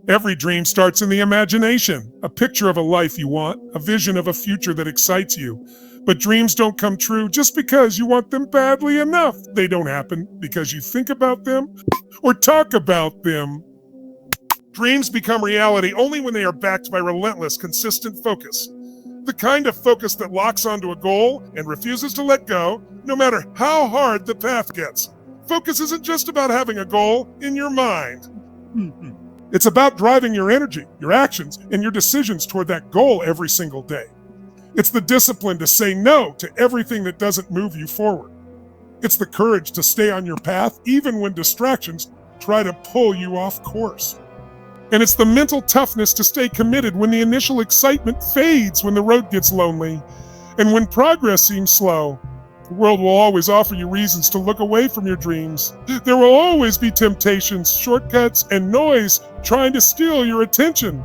Every dream starts in the imagination, a picture of a life you want, a vision of a future that excites you. But dreams don't come true just because you want them badly enough. They don't happen because you think about them or talk about them. Dreams become reality only when they are backed by relentless, consistent focus. The kind of focus that locks onto a goal and refuses to let go, no matter how hard the path gets. Focus isn't just about having a goal in your mind. It's about driving your energy, your actions, and your decisions toward that goal every single day. It's the discipline to say no to everything that doesn't move you forward. It's the courage to stay on your path even when distractions try to pull you off course. And it's the mental toughness to stay committed when the initial excitement fades, when the road gets lonely, and when progress seems slow. The world will always offer you reasons to look away from your dreams. There will always be temptations, shortcuts, and noise trying to steal your attention.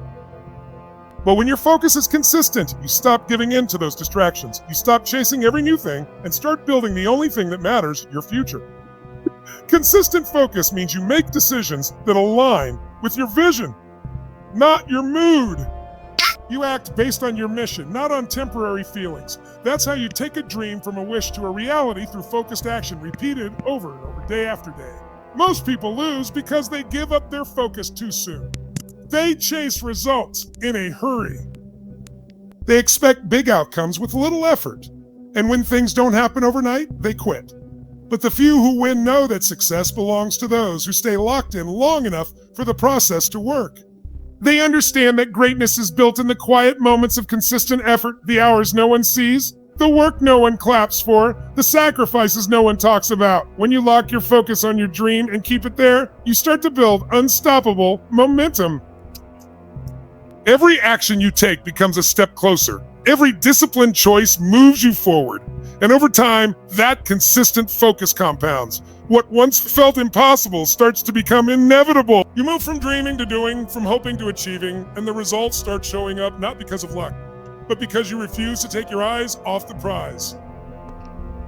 But when your focus is consistent, you stop giving in to those distractions. You stop chasing every new thing and start building the only thing that matters, your future. Consistent focus means you make decisions that align with your vision, not your mood. You act based on your mission, not on temporary feelings. That's how you take a dream from a wish to a reality through focused action, repeated over and over, day after day. Most people lose because they give up their focus too soon. They chase results in a hurry. They expect big outcomes with little effort. And when things don't happen overnight, they quit. But the few who win know that success belongs to those who stay locked in long enough for the process to work. They understand that greatness is built in the quiet moments of consistent effort, the hours no one sees, the work no one claps for, the sacrifices no one talks about. When you lock your focus on your dream and keep it there, you start to build unstoppable momentum. Every action you take becomes a step closer. Every disciplined choice moves you forward. And over time, that consistent focus compounds. What once felt impossible starts to become inevitable. You move from dreaming to doing, from hoping to achieving, and the results start showing up not because of luck, but because you refuse to take your eyes off the prize.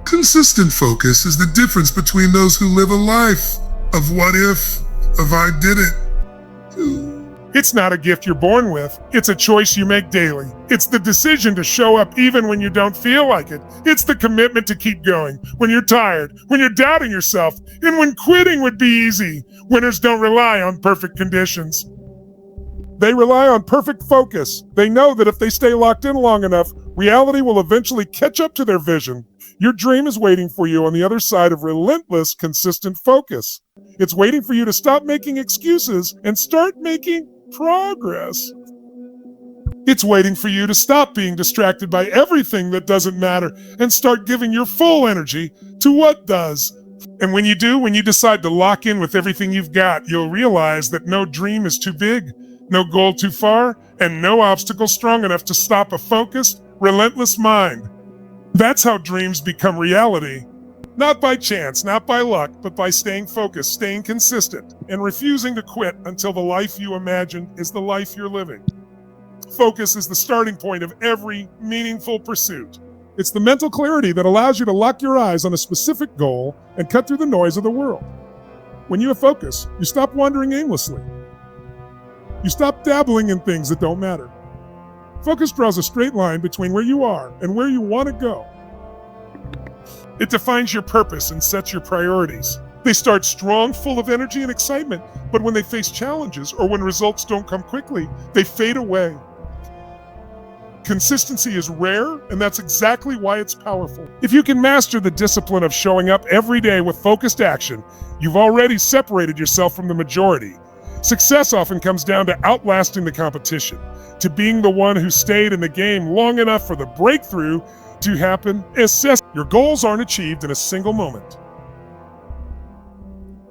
Consistent focus is the difference between those who live a life of what if I did it. It's not a gift you're born with. It's a choice you make daily. It's the decision to show up even when you don't feel like it. It's the commitment to keep going when you're tired, when you're doubting yourself, and when quitting would be easy. Winners don't rely on perfect conditions. They rely on perfect focus. They know that if they stay locked in long enough, reality will eventually catch up to their vision. Your dream is waiting for you on the other side of relentless, consistent focus. It's waiting for you to stop making excuses and start making progress. It's waiting for you to stop being distracted by everything that doesn't matter and start giving your full energy to what does. And when you do, when you decide to lock in with everything you've got, you'll realize that no dream is too big, no goal too far, and no obstacle strong enough to stop a focused, relentless mind. That's how dreams become reality. Not by chance, not by luck, but by staying focused, staying consistent, and refusing to quit until the life you imagine is the life you're living. Focus is the starting point of every meaningful pursuit. It's the mental clarity that allows you to lock your eyes on a specific goal and cut through the noise of the world. When you have focus, you stop wandering aimlessly. You stop dabbling in things that don't matter. Focus draws a straight line between where you are and where you want to go. It defines your purpose and sets your priorities. They start strong, full of energy and excitement, but when they face challenges or when results don't come quickly, they fade away. Consistency is rare, and that's exactly why it's powerful. If you can master the discipline of showing up every day with focused action, you've already separated yourself from the majority. Success often comes down to outlasting the competition, to being the one who stayed in the game long enough for the breakthrough to happen. Assess your goals aren't achieved in a single moment.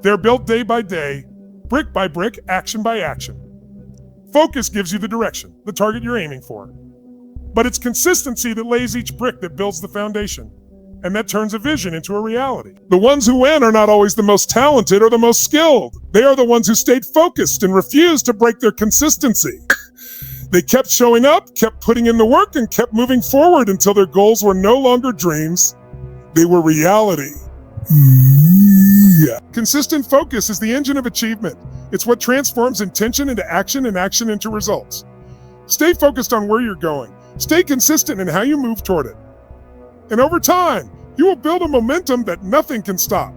They're built day by day, brick by brick, action by action. Focus gives you the direction, the target you're aiming for. But it's consistency that lays each brick that builds the foundation, and that turns a vision into a reality. The ones who win are not always the most talented or the most skilled. They are the ones who stayed focused and refused to break their consistency. They kept showing up, kept putting in the work, and kept moving forward until their goals were no longer dreams. They were reality. Consistent focus is the engine of achievement. It's what transforms intention into action and action into results. Stay focused on where you're going. Stay consistent in how you move toward it. And over time, you will build a momentum that nothing can stop.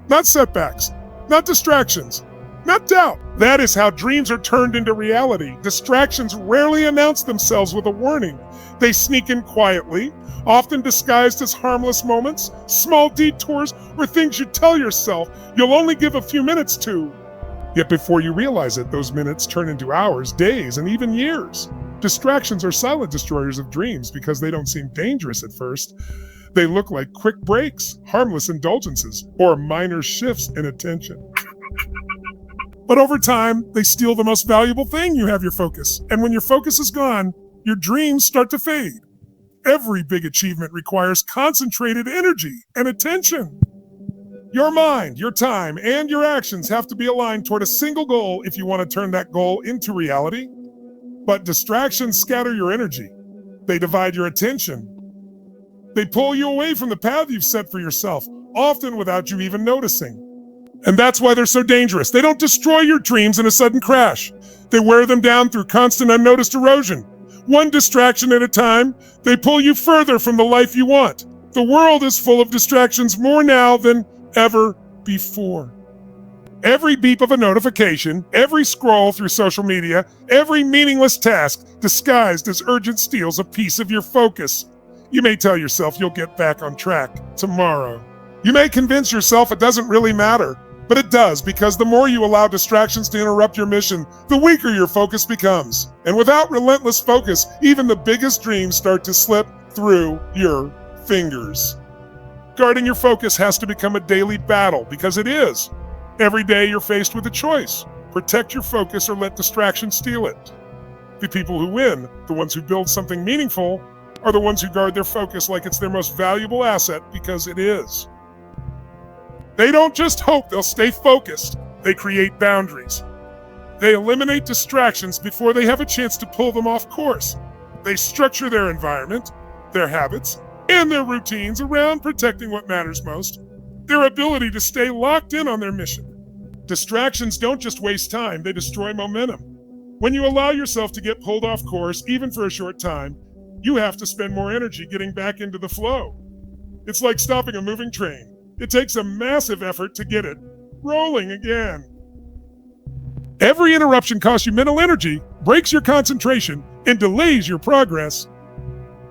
Not setbacks, not distractions, not doubt. That is how dreams are turned into reality. Distractions rarely announce themselves with a warning. They sneak in quietly, often disguised as harmless moments, small detours, or things you tell yourself you'll only give a few minutes to. Yet before you realize it, those minutes turn into hours, days, and even years. Distractions are silent destroyers of dreams because they don't seem dangerous at first. They look like quick breaks, harmless indulgences, or minor shifts in attention. But over time, they steal the most valuable thing you have, your focus. And when your focus is gone, your dreams start to fade. Every big achievement requires concentrated energy and attention. Your mind, your time, and your actions have to be aligned toward a single goal if you want to turn that goal into reality. But distractions scatter your energy. They divide your attention. They pull you away from the path you've set for yourself, often without you even noticing. And that's why they're so dangerous. They don't destroy your dreams in a sudden crash. They wear them down through constant unnoticed erosion. One distraction at a time, they pull you further from the life you want. The world is full of distractions more now than ever before. Every beep of a notification, every scroll through social media, every meaningless task disguised as urgent steals a piece of your focus. You may tell yourself you'll get back on track tomorrow. You may convince yourself it doesn't really matter, but it does, because the more you allow distractions to interrupt your mission, the weaker your focus becomes. And without relentless focus, even the biggest dreams start to slip through your fingers. Guarding your focus has to become a daily battle, because it is. Every day you're faced with a choice. Protect your focus or let distractions steal it. The people who win, the ones who build something meaningful, are the ones who guard their focus like it's their most valuable asset, because it is. They don't just hope they'll stay focused, they create boundaries. They eliminate distractions before they have a chance to pull them off course. They structure their environment, their habits, and their routines around protecting what matters most, their ability to stay locked in on their mission. Distractions don't just waste time, they destroy momentum. When you allow yourself to get pulled off course, even for a short time, you have to spend more energy getting back into the flow. It's like stopping a moving train. It takes a massive effort to get it rolling again. Every interruption costs you mental energy, breaks your concentration, and delays your progress.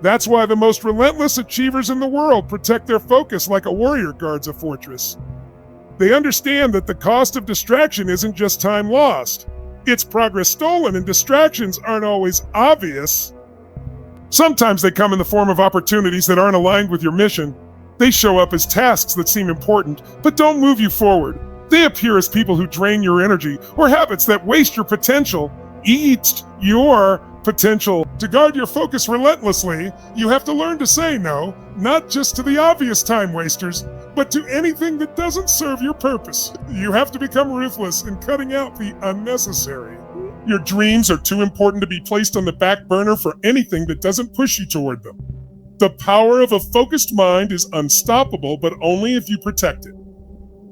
That's why the most relentless achievers in the world protect their focus like a warrior guards a fortress. They understand that the cost of distraction isn't just time lost. It's progress stolen, and distractions aren't always obvious. Sometimes they come in the form of opportunities that aren't aligned with your mission. They show up as tasks that seem important, but don't move you forward. They appear as people who drain your energy, or habits that waste your potential, eat your potential. To guard your focus relentlessly, you have to learn to say no, not just to the obvious time wasters, but to anything that doesn't serve your purpose. You have to become ruthless in cutting out the unnecessary. Your dreams are too important to be placed on the back burner for anything that doesn't push you toward them. The power of a focused mind is unstoppable, but only if you protect it.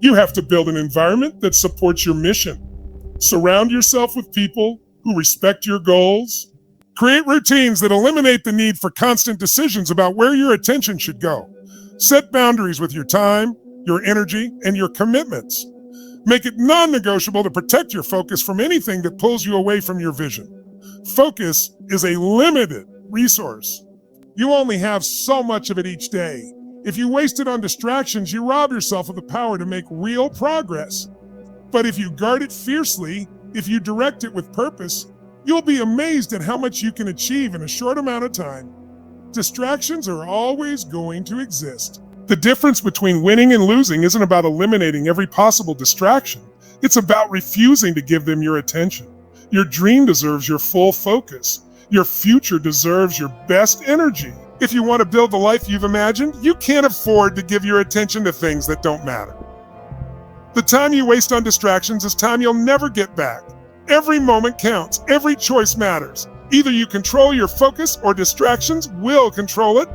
You have to build an environment that supports your mission. Surround yourself with people who respect your goals. Create routines that eliminate the need for constant decisions about where your attention should go. Set boundaries with your time, your energy, and your commitments. Make it non-negotiable to protect your focus from anything that pulls you away from your vision. Focus is a limited resource. You only have so much of it each day. If you waste it on distractions, you rob yourself of the power to make real progress. But if you guard it fiercely, if you direct it with purpose, you'll be amazed at how much you can achieve in a short amount of time. Distractions are always going to exist. The difference between winning and losing isn't about eliminating every possible distraction. It's about refusing to give them your attention. Your dream deserves your full focus. Your future deserves your best energy. If you want to build the life you've imagined, you can't afford to give your attention to things that don't matter. The time you waste on distractions is time you'll never get back. Every moment counts. Every choice matters. Either you control your focus or distractions will control it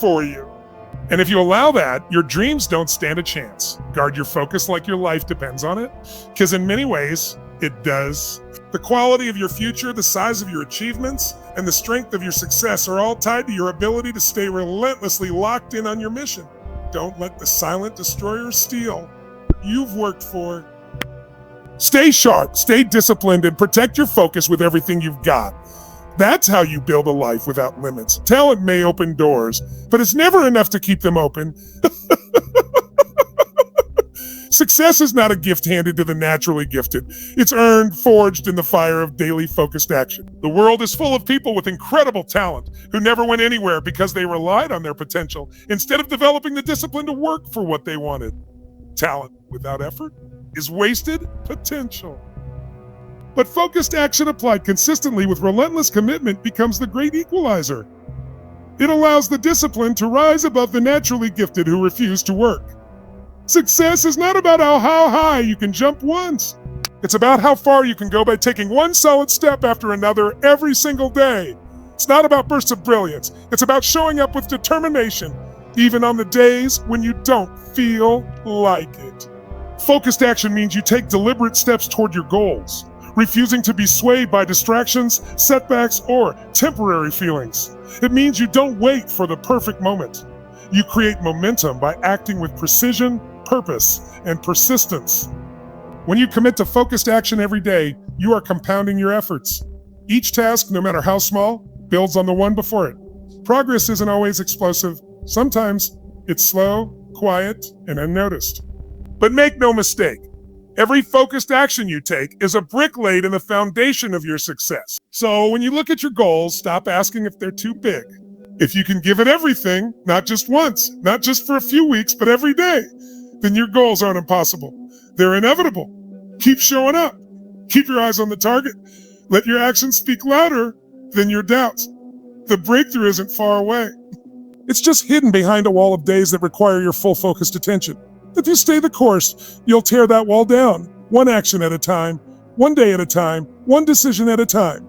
for you. And if you allow that, your dreams don't stand a chance. Guard your focus like your life depends on it, because in many ways, it does. The quality of your future, the size of your achievements, and the strength of your success are all tied to your ability to stay relentlessly locked in on your mission. Don't let the silent destroyer steal what you've worked for. Stay sharp, stay disciplined, and protect your focus with everything you've got. That's how you build a life without limits. Talent may open doors, but it's never enough to keep them open. Success is not a gift handed to the naturally gifted. It's earned, forged in the fire of daily focused action. The world is full of people with incredible talent who never went anywhere because they relied on their potential instead of developing the discipline to work for what they wanted. Talent without effort is wasted potential. But focused action applied consistently with relentless commitment becomes the great equalizer. It allows the discipline to rise above the naturally gifted who refuse to work. Success is not about how high you can jump once. It's about how far you can go by taking one solid step after another every single day. It's not about bursts of brilliance. It's about showing up with determination, even on the days when you don't feel like it. Focused action means you take deliberate steps toward your goals, refusing to be swayed by distractions, setbacks, or temporary feelings. It means you don't wait for the perfect moment. You create momentum by acting with precision, purpose, and persistence. When you commit to focused action every day, you are compounding your efforts. Each task, no matter how small, builds on the one before it. Progress isn't always explosive. Sometimes it's slow, quiet, and unnoticed. But make no mistake, every focused action you take is a brick laid in the foundation of your success. So when you look at your goals, stop asking if they're too big. If you can give it everything, not just once, not just for a few weeks, but every day, then your goals aren't impossible. They're inevitable. Keep showing up. Keep your eyes on the target. Let your actions speak louder than your doubts. The breakthrough isn't far away. It's just hidden behind a wall of days that require your full focused attention. If you stay the course, you'll tear that wall down, one action at a time, one day at a time, one decision at a time.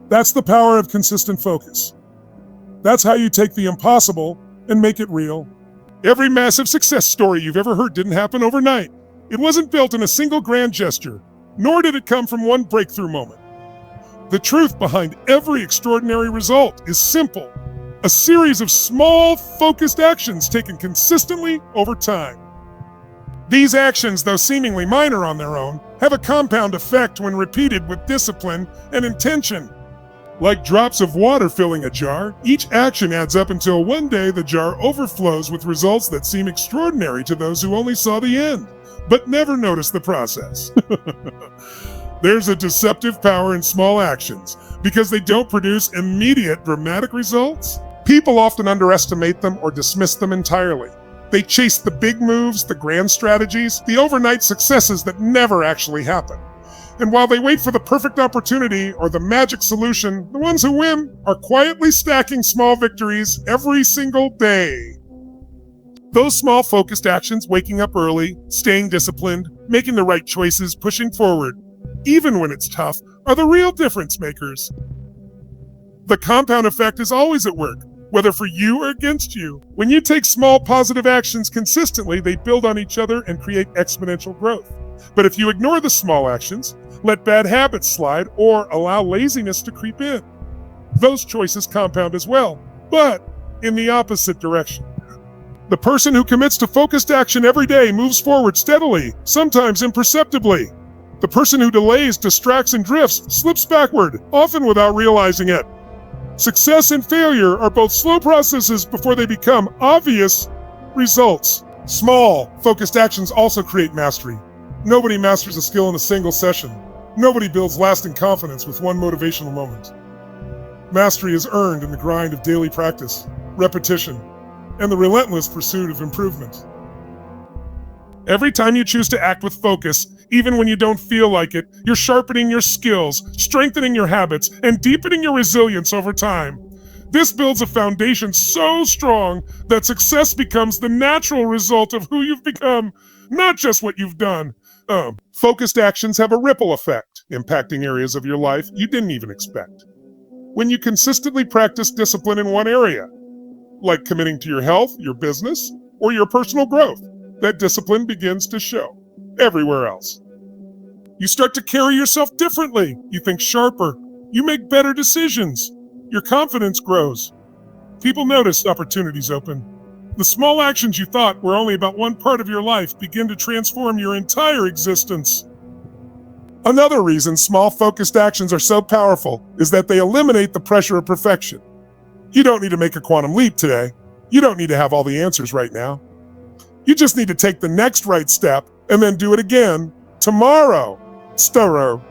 That's the power of consistent focus. That's how you take the impossible and make it real. Every massive success story you've ever heard didn't happen overnight. It wasn't built in a single grand gesture, nor did it come from one breakthrough moment. The truth behind every extraordinary result is simple: a series of small, focused actions taken consistently over time. These actions, though seemingly minor on their own, have a compound effect when repeated with discipline and intention. Like drops of water filling a jar, each action adds up until one day the jar overflows with results that seem extraordinary to those who only saw the end, but never noticed the process. There's a deceptive power in small actions because they don't produce immediate dramatic results. People often underestimate them or dismiss them entirely. They chase the big moves, the grand strategies, the overnight successes that never actually happen. And while they wait for the perfect opportunity or the magic solution, the ones who win are quietly stacking small victories every single day. Those small focused actions, waking up early, staying disciplined, making the right choices, pushing forward, even when it's tough, are the real difference makers. The compound effect is always at work, whether for you or against you. When you take small positive actions consistently, they build on each other and create exponential growth. But if you ignore the small actions, let bad habits slide, or allow laziness to creep in, those choices compound as well, but in the opposite direction. The person who commits to focused action every day moves forward steadily, sometimes imperceptibly. The person who delays, distracts, and drifts slips backward, often without realizing it. Success and failure are both slow processes before they become obvious results. Small, focused actions also create mastery. Nobody masters a skill in a single session. Nobody builds lasting confidence with one motivational moment. Mastery is earned in the grind of daily practice, repetition, and the relentless pursuit of improvement. Every time you choose to act with focus, even when you don't feel like it, you're sharpening your skills, strengthening your habits, and deepening your resilience over time. This builds a foundation so strong that success becomes the natural result of who you've become, not just what you've done. Focused actions have a ripple effect, impacting areas of your life you didn't even expect. When you consistently practice discipline in one area, like committing to your health, your business, or your personal growth. That discipline begins to show everywhere else. You start to carry yourself differently. You think sharper. You make better decisions. Your confidence grows. People notice opportunities open. The small actions you thought were only about one part of your life begin to transform your entire existence. Another reason small focused actions are so powerful is that they eliminate the pressure of perfection. You don't need to make a quantum leap today. You don't need to have all the answers right now. You just need to take the next right step and then do it again tomorrow. Storo.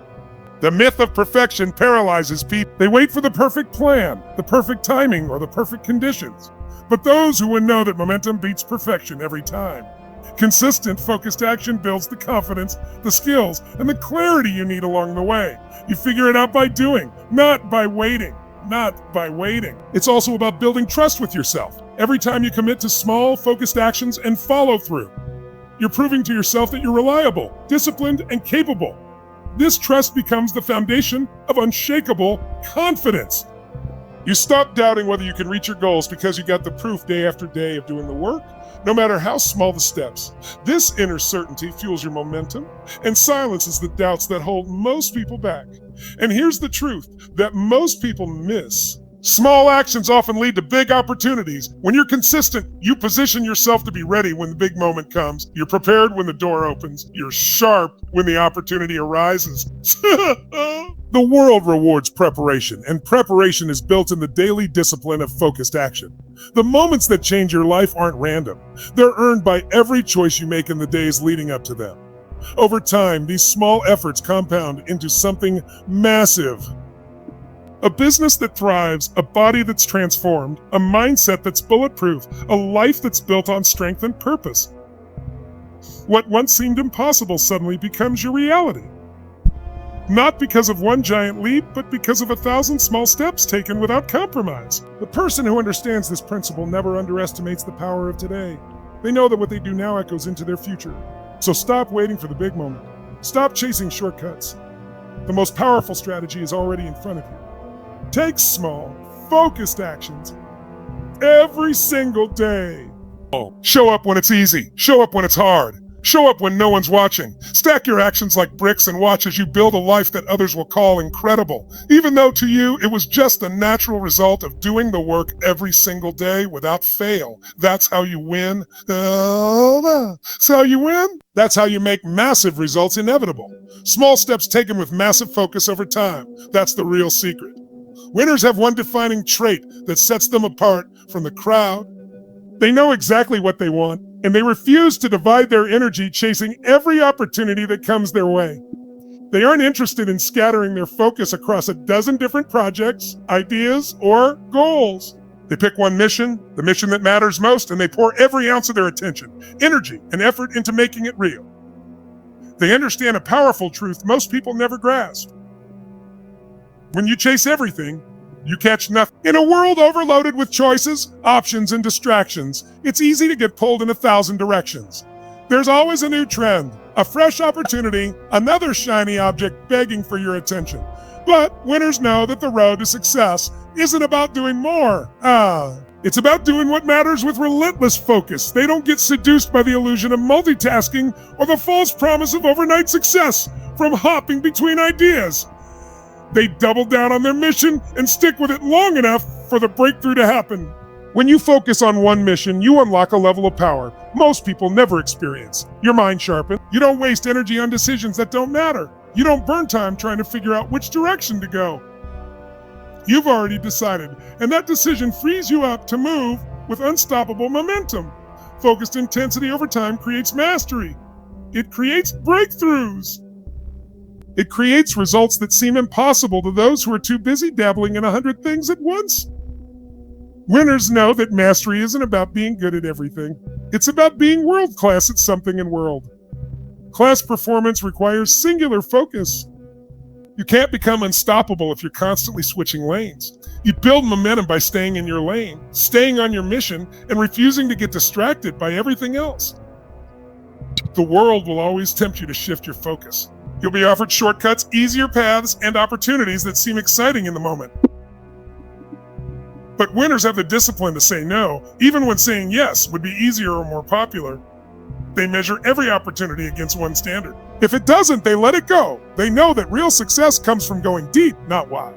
The myth of perfection paralyzes people. They wait for the perfect plan, the perfect timing, or the perfect conditions. But those who would know that momentum beats perfection every time. Consistent, focused action builds the confidence, the skills, and the clarity you need along the way. You figure it out by doing, not by waiting. Not by waiting. It's also about building trust with yourself. Every time you commit to small, focused actions and follow through, you're proving to yourself that you're reliable, disciplined, and capable. This trust becomes the foundation of unshakable confidence. You stop doubting whether you can reach your goals because you got the proof day after day of doing the work, no matter how small the steps. This inner certainty fuels your momentum and silences the doubts that hold most people back. And here's the truth that most people miss. Small actions often lead to big opportunities. When you're consistent, you position yourself to be ready when the big moment comes. You're prepared when the door opens. You're sharp when the opportunity arises. The world rewards preparation, and preparation is built in the daily discipline of focused action. The moments that change your life aren't random. They're earned by every choice you make in the days leading up to them. Over time, these small efforts compound into something massive. A business that thrives, a body that's transformed, a mindset that's bulletproof, a life that's built on strength and purpose. What once seemed impossible suddenly becomes your reality. Not because of one giant leap, but because of 1,000 small steps taken without compromise. The person who understands this principle never underestimates the power of today. They know that what they do now echoes into their future. So stop waiting for the big moment. Stop chasing shortcuts. The most powerful strategy is already in front of you. Take small, focused actions every single day. Show up when it's easy. Show up when it's hard. Show up when no one's watching. Stack your actions like bricks and watch as you build a life that others will call incredible, even though to you it was just the natural result of doing the work every single day without fail. That's how you win. That's how you win. That's how you make massive results inevitable. Small steps taken with massive focus over time. That's the real secret. Winners have one defining trait that sets them apart from the crowd. They know exactly what they want, and they refuse to divide their energy chasing every opportunity that comes their way. They aren't interested in scattering their focus across a dozen different projects, ideas, or goals. They pick one mission, the mission that matters most, and they pour every ounce of their attention, energy, and effort into making it real. They understand a powerful truth most people never grasp. When you chase everything, you catch nothing. In a world overloaded with choices, options, and distractions, it's easy to get pulled in 1,000 directions. There's always a new trend, a fresh opportunity, another shiny object begging for your attention. But winners know that the road to success isn't about doing more. It's about doing what matters with relentless focus. They don't get seduced by the illusion of multitasking or the false promise of overnight success from hopping between ideas. They double down on their mission and stick with it long enough for the breakthrough to happen. When you focus on one mission, you unlock a level of power most people never experience. Your mind sharpens. You don't waste energy on decisions that don't matter. You don't burn time trying to figure out which direction to go. You've already decided, and that decision frees you up to move with unstoppable momentum. Focused intensity over time creates mastery. It creates breakthroughs. It creates results that seem impossible to those who are too busy dabbling in 100 things at once. Winners know that mastery isn't about being good at everything. It's about being world-class at something in world. Class performance requires singular focus. You can't become unstoppable if you're constantly switching lanes. You build momentum by staying in your lane, staying on your mission, and refusing to get distracted by everything else. The world will always tempt you to shift your focus. You'll be offered shortcuts, easier paths, and opportunities that seem exciting in the moment. But winners have the discipline to say no, even when saying yes would be easier or more popular. They measure every opportunity against one standard. If it doesn't, they let it go. They know that real success comes from going deep, not wide.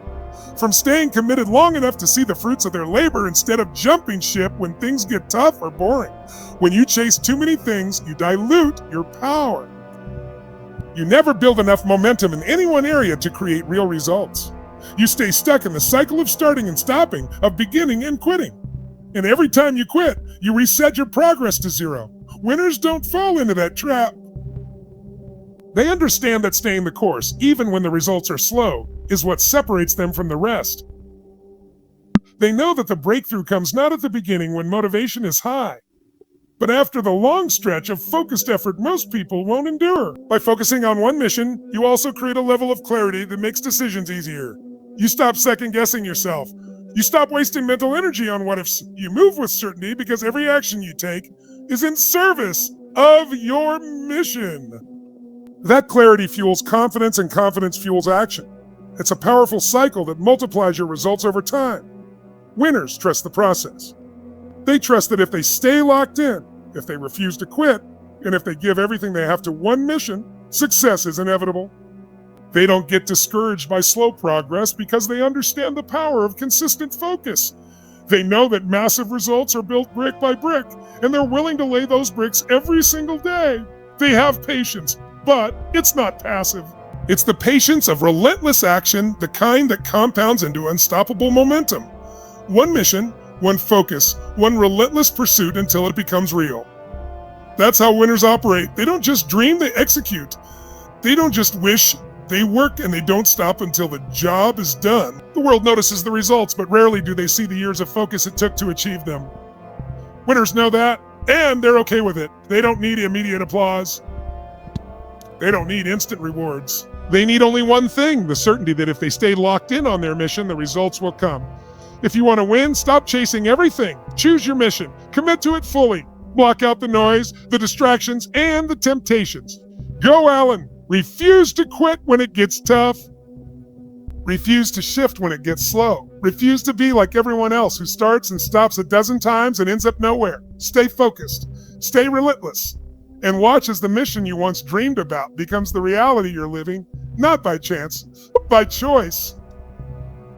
From staying committed long enough to see the fruits of their labor instead of jumping ship when things get tough or boring. When you chase too many things, you dilute your power. You never build enough momentum in any one area to create real results. You stay stuck in the cycle of starting and stopping, of beginning and quitting. And every time you quit, you reset your progress to zero. Winners don't fall into that trap. They understand that staying the course, even when the results are slow, is what separates them from the rest. They know that the breakthrough comes not at the beginning when motivation is high, but after the long stretch of focused effort most people won't endure. By focusing on one mission, you also create a level of clarity that makes decisions easier. You stop second-guessing yourself. You stop wasting mental energy on what-ifs. You move with certainty because every action you take is in service of your mission. That clarity fuels confidence, and confidence fuels action. It's a powerful cycle that multiplies your results over time. Winners trust the process. They trust that if they stay locked in, if they refuse to quit, and if they give everything they have to one mission, success is inevitable. They don't get discouraged by slow progress because they understand the power of consistent focus. They know that massive results are built brick by brick, and they're willing to lay those bricks every single day. They have patience, but it's not passive. It's the patience of relentless action, the kind that compounds into unstoppable momentum. One mission, one focus, one relentless pursuit until it becomes real. That's how winners operate. They don't just dream, they execute. They don't just wish, they work, and they don't stop until the job is done. The world notices the results, but rarely do they see the years of focus it took to achieve them. Winners know that, and they're okay with it. They don't need immediate applause. They don't need instant rewards. They need only one thing, the certainty that if they stay locked in on their mission, the results will come. If you want to win, stop chasing everything. Choose your mission. Commit to it fully. Block out the noise, the distractions, and the temptations. Go, Alan. Refuse to quit when it gets tough. Refuse to shift when it gets slow. Refuse to be like everyone else who starts and stops a dozen times and ends up nowhere. Stay focused. Stay relentless. And watch as the mission you once dreamed about becomes the reality you're living, not by chance, but by choice.